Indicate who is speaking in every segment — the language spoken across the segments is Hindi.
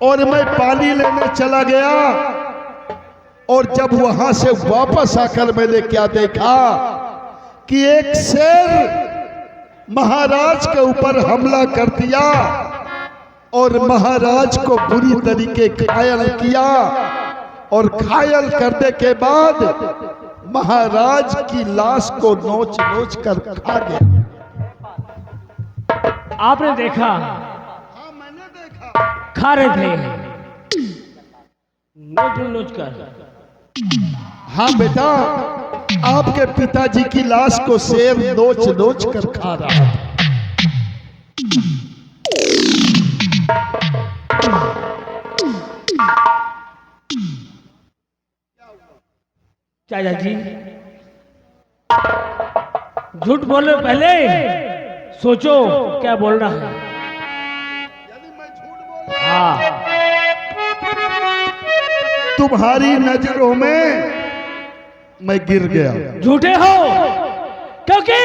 Speaker 1: और मैं पानी लेने चला गया और जब वहां से वापस आकर मैंने क्या देखा कि एक शेर महाराज के ऊपर हमला कर दिया और महाराज को बुरी तरीके घायल किया और घायल करने के बाद महाराज की लाश को नोच नोच कर खा गया।
Speaker 2: आपने देखा?
Speaker 1: हाँ मैंने देखा।
Speaker 2: खा रहे थे नोच नोच कर।
Speaker 1: हाँ बेटा, आपके पिताजी की लाश को शेर नोच नोच कर खा रहा था।
Speaker 2: चाचा जी झूठ बोले पहले सोचो क्या बोल रहा है।
Speaker 1: यानी मैं झूठ बोल रहा
Speaker 2: हाँ,
Speaker 1: तुम्हारी नजरों में मैं गिर गया।
Speaker 2: झूठे हो क्योंकि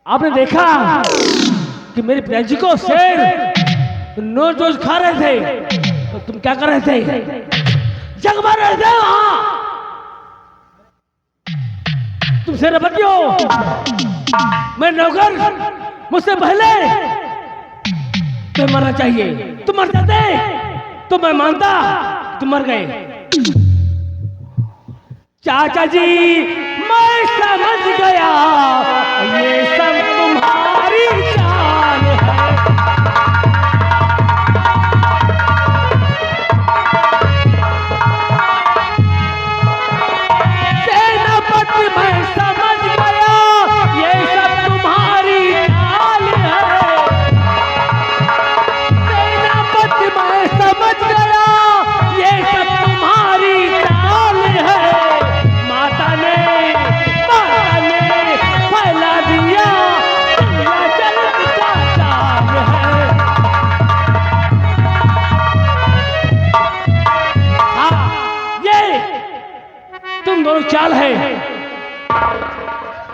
Speaker 2: आपने देखा कि मेरे पिताजी को शेर नोच नोच खा रहे थे तो तुम क्या कर रहे थे? जग मार रहे थे वहां। तुम शेर बन गए हो। मैं नौकर, मुझसे पहले तुम्हें मरना चाहिए। तुम मर जाते तो मैं मानता तुम मर गए। चाचा जी मैं समझ गया ये सब तुम्हारी चाल है। सेनापति मैं समझ गया ये सब तुम्हारी चाल है। सेनापति मैं समझ गया ये सब तुम्हारी चाल है। माता ने फैला दिया चलत का जाल है। हाँ, ये तुम दोनों चाल है।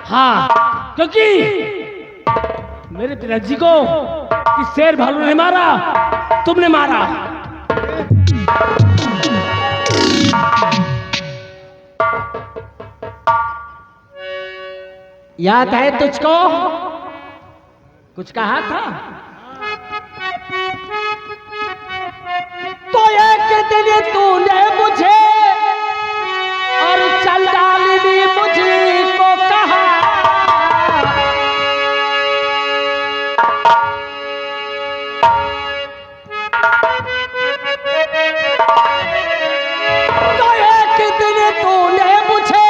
Speaker 2: हाँ, क्योंकि मेरे पिताजी को इस शेर भालू ने मारा, तुमने मारा। याद है तुझको? कुछ कहा था तो एक दिन तूने मुझे और चल डाली मुझको कहा। तो एक दिन तूने मुझे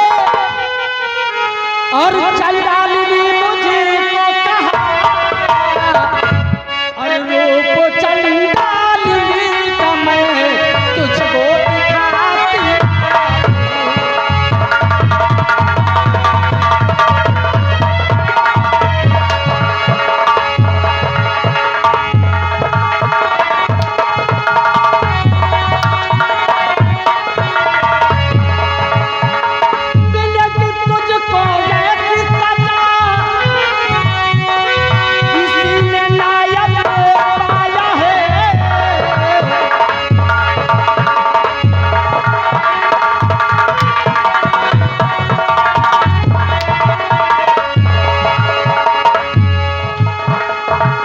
Speaker 2: और चल डाली मुझको कहा। और रूप चंडालिनी का मैं तुझको दिखाती। मिलेगी तुझको ऐसी सजा किसी ने नायक पाया है।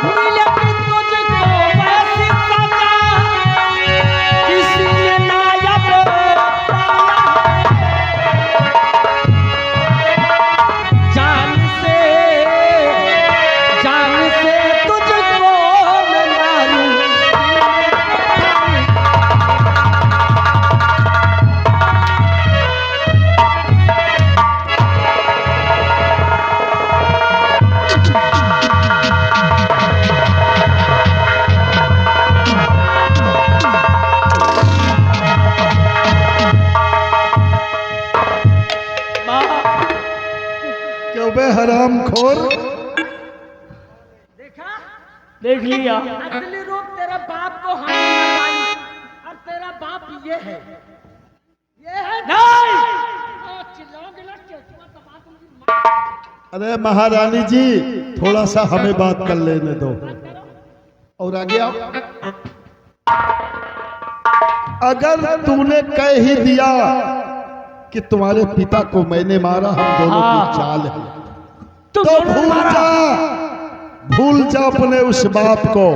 Speaker 2: मिलेगी तुझको ऐसी सजा किसी ने नायक पाया है। जान से तुझको मैं मारूं।
Speaker 1: क्यों बे हराम खोर?
Speaker 2: देखा? देख लिया। असली रूप तेरा बाप को हमने बताई और तेरा बाप ये है। नहीं। चिल्लाओगे ना
Speaker 1: अरे महारानी जी, थोड़ा सा हमें बात कर लेने दो। और आगे आओ। अगर तूने कह ही दिया कि तुम्हारे पिता को मैंने मारा, हम दोनों की चाल है, तो भूल जा अपने उस बात को,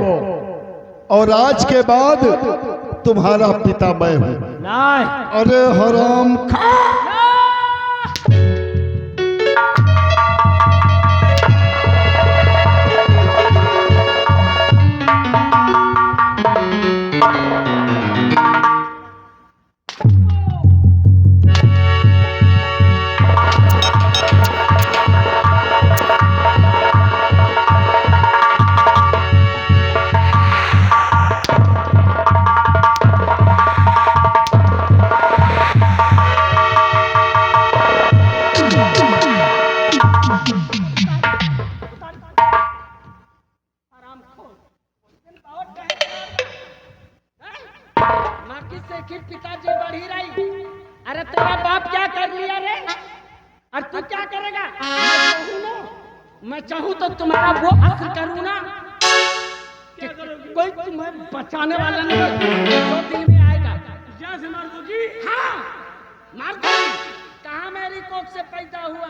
Speaker 1: और आज के बाद तुम्हारा पिता मैं हूं। अरे हराम खा।
Speaker 3: पिताजी बढ़ी रही। अरे तेरा बाप क्या कर लिया रे? और तू क्या करेगा? मैं चाहूँ तो तुम्हारा वो असर करूँ ना कि कोई तुम्हें बचाने वाला नहीं, दो दिन में आएगा।
Speaker 2: से मार दोगी?
Speaker 3: हाँ मार दूंगी। कहाँ मेरी कोख से पैदा हुआ?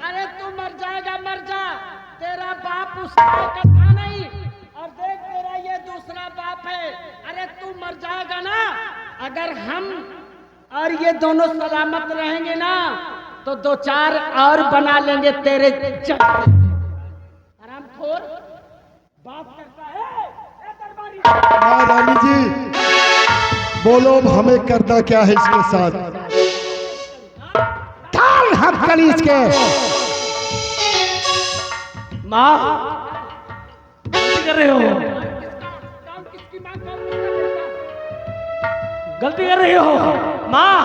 Speaker 3: अरे तू मर जाएगा, मर जा। तेरा बाप उस का था नहीं, और देख तेरा ये दूसरा बाप है। अरे तू मर जाएगा ना। अगर हम और ये दोनों सलामत रहेंगे ना तो दो चार और बना लेंगे तेरे हरामखोर। बात करता है दरबारी।
Speaker 1: महारानी जी बोलो, अब हमें करना क्या है इसके साथ? काल हम कलीज के।
Speaker 2: माँ गलती कर रहे हो,
Speaker 3: किसकी माँ
Speaker 2: गलती कर रही हो माँ।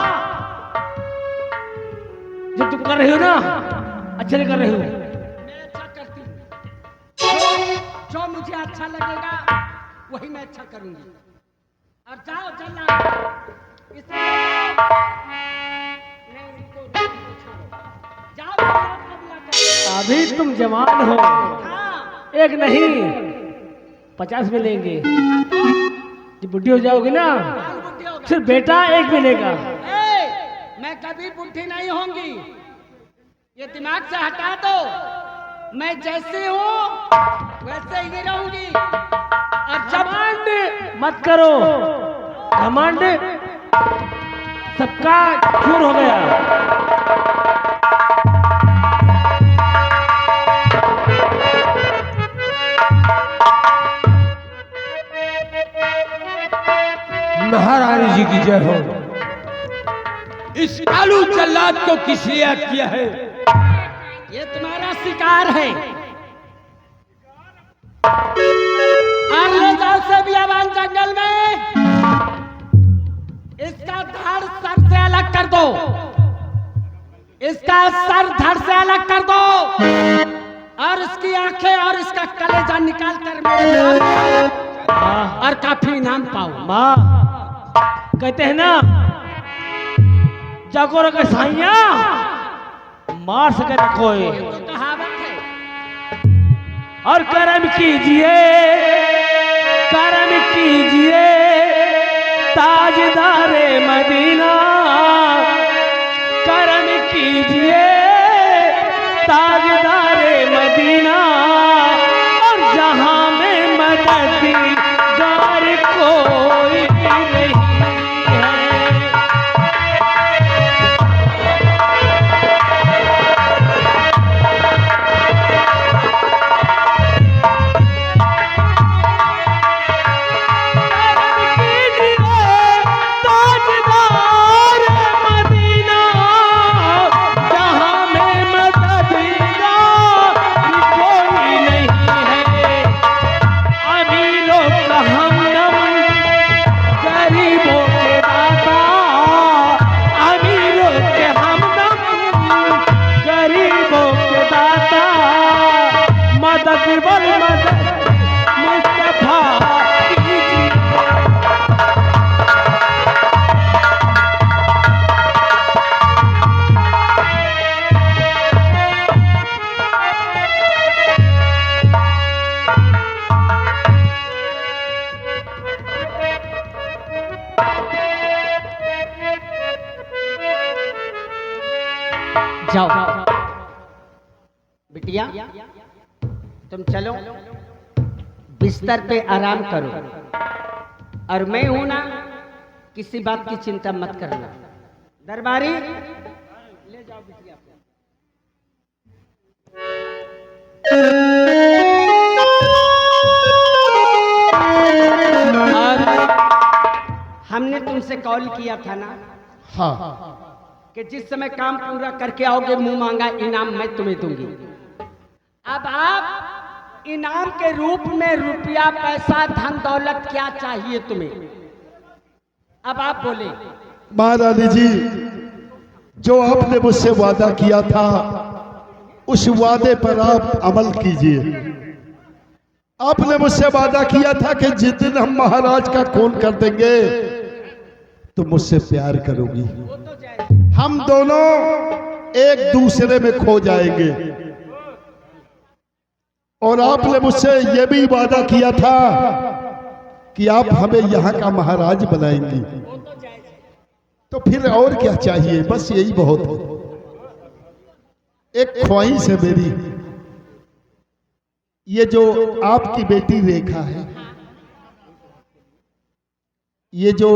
Speaker 2: जो तुम कर रही हो ना अच्छे नहीं कर रही हो।
Speaker 3: मैं अच्छा करती हूँ, जो मुझे अच्छा लगेगा वही मैं अच्छा करूंगी। और जाओ चलना जाओ।
Speaker 2: अभी तुम जवान हो,
Speaker 3: हाँ,
Speaker 2: एक नहीं 50 मिलेंगे। जब बुढ़ी हो जाओगी ना
Speaker 3: बुद्धि होगा।
Speaker 2: सिर्फ बेटा एक मिलेगा।
Speaker 3: मैं कभी बुढ़ी नहीं होंगी, ये दिमाग से हटा दो। मैं जैसे हूँ वैसे ही रहूंगी। और जब
Speaker 2: घमंड मत करो, घमंड सबका चूर हो गया।
Speaker 4: महारानी जी की जय हो। इस कालू जल्लाद को किस लिए याद किया है?
Speaker 3: ये तुम्हारा शिकार है। और ले जाओ से बियाबान जंगल में, इसका धड़ सर से अलग कर दो। इसका सर धड़ से अलग कर दो, और इसकी आंखें और इसका कलेजा निकाल कर मेरे नाम और काफी इनाम पाओ।
Speaker 2: माँ कहते हैं ना जागो रखे साइया मार सके न कोई।
Speaker 3: तो कहावत है।
Speaker 2: और करम कीजिए, करम कीजिए ताजदारे मदीना, करम कीजिए ताजदारे मदीना। और जहां में मददगार कोई नहीं है। कोई
Speaker 3: जाओ बिटिया, तुम चलो बिस्तर पे आराम करो, और मैं हूं ना, किसी बात की चिंता मत करना। दरबारी ले जाओ बिटिया को। और हमने तुमसे कॉल किया था ना
Speaker 1: हाँ
Speaker 3: कि जिस समय काम पूरा करके आओगे मुंह मांगा इनाम मैं तुम्हें दूंगी। अब आप इनाम के रूप में रुपया, पैसा, धन दौलत क्या चाहिए तुम्हें? अब आप बोले।
Speaker 1: महारानी जी, जो आपने मुझसे वादा किया था उस वादे पर आप अमल कीजिए। आपने मुझसे वादा किया था कि जिस दिन हम महाराज का खून कर देंगे तो मुझसे प्यार करोगी, हम दोनों एक दूसरे में खो जाएंगे। और आपने मुझसे यह भी वादा किया था कि आप हमें यहाँ का महाराज बनाएंगी। तो फिर और क्या चाहिए? बस यही बहुत है। एक ख्वाहिश है मेरी, ये जो आपकी बेटी रेखा है, ये जो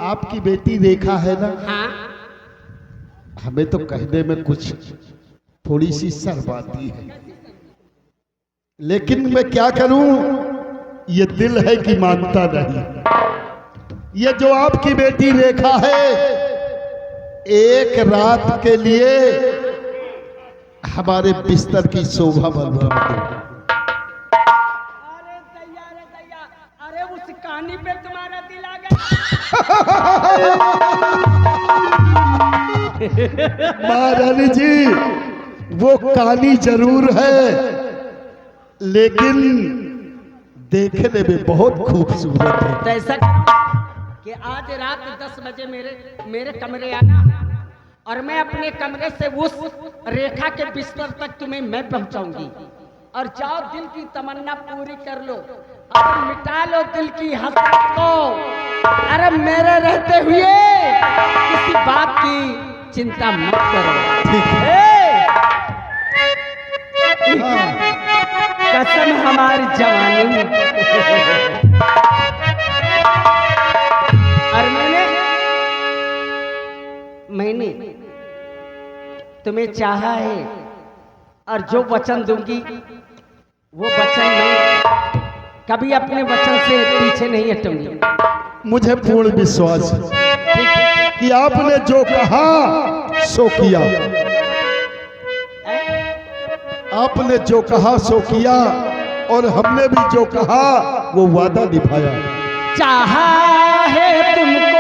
Speaker 1: आपकी बेटी रेखा है ना, हमें तो कहने में कुछ थोड़ी सी शर्म आती है, लेकिन मैं क्या करूं, ये दिल है कि मानता नहीं। ये जो आपकी बेटी रेखा है, एक रात के लिए हमारे बिस्तर की शोभा बढ़वा दो।
Speaker 3: अरे दैया, अरे उस कहानी पे तुम्हारा दिल आ गया।
Speaker 1: महारानी जी, वो कहानी जरूर है, लेकिन देखने में बहुत खूबसूरत है।
Speaker 3: तो ऐसा कि आज रात 10 बजे मेरे कमरे आना, और मैं अपने कमरे से उस रेखा के बिस्तर तक तुम्हें मैं पहुंचाऊंगी। और जाओ दिल की तमन्ना पूरी कर लो और मिटा लो दिल की हसरत को। अरे मेरे रहते हुए किसी बात की चिंता मत करो।
Speaker 1: ठीक है।
Speaker 3: कसम हमारी जवानी। और मैंने तुम्हें चाहा है, और जो वचन दूंगी वो वचन मैं कभी अपने वचन से पीछे नहीं हटूंगी।
Speaker 1: मुझे पूर्ण विश्वास है कि आपने जो कहा सो किया, आपने जो कहा सो किया, और हमने भी जो कहा वो वादा निभाया।
Speaker 3: चाहा है तुमको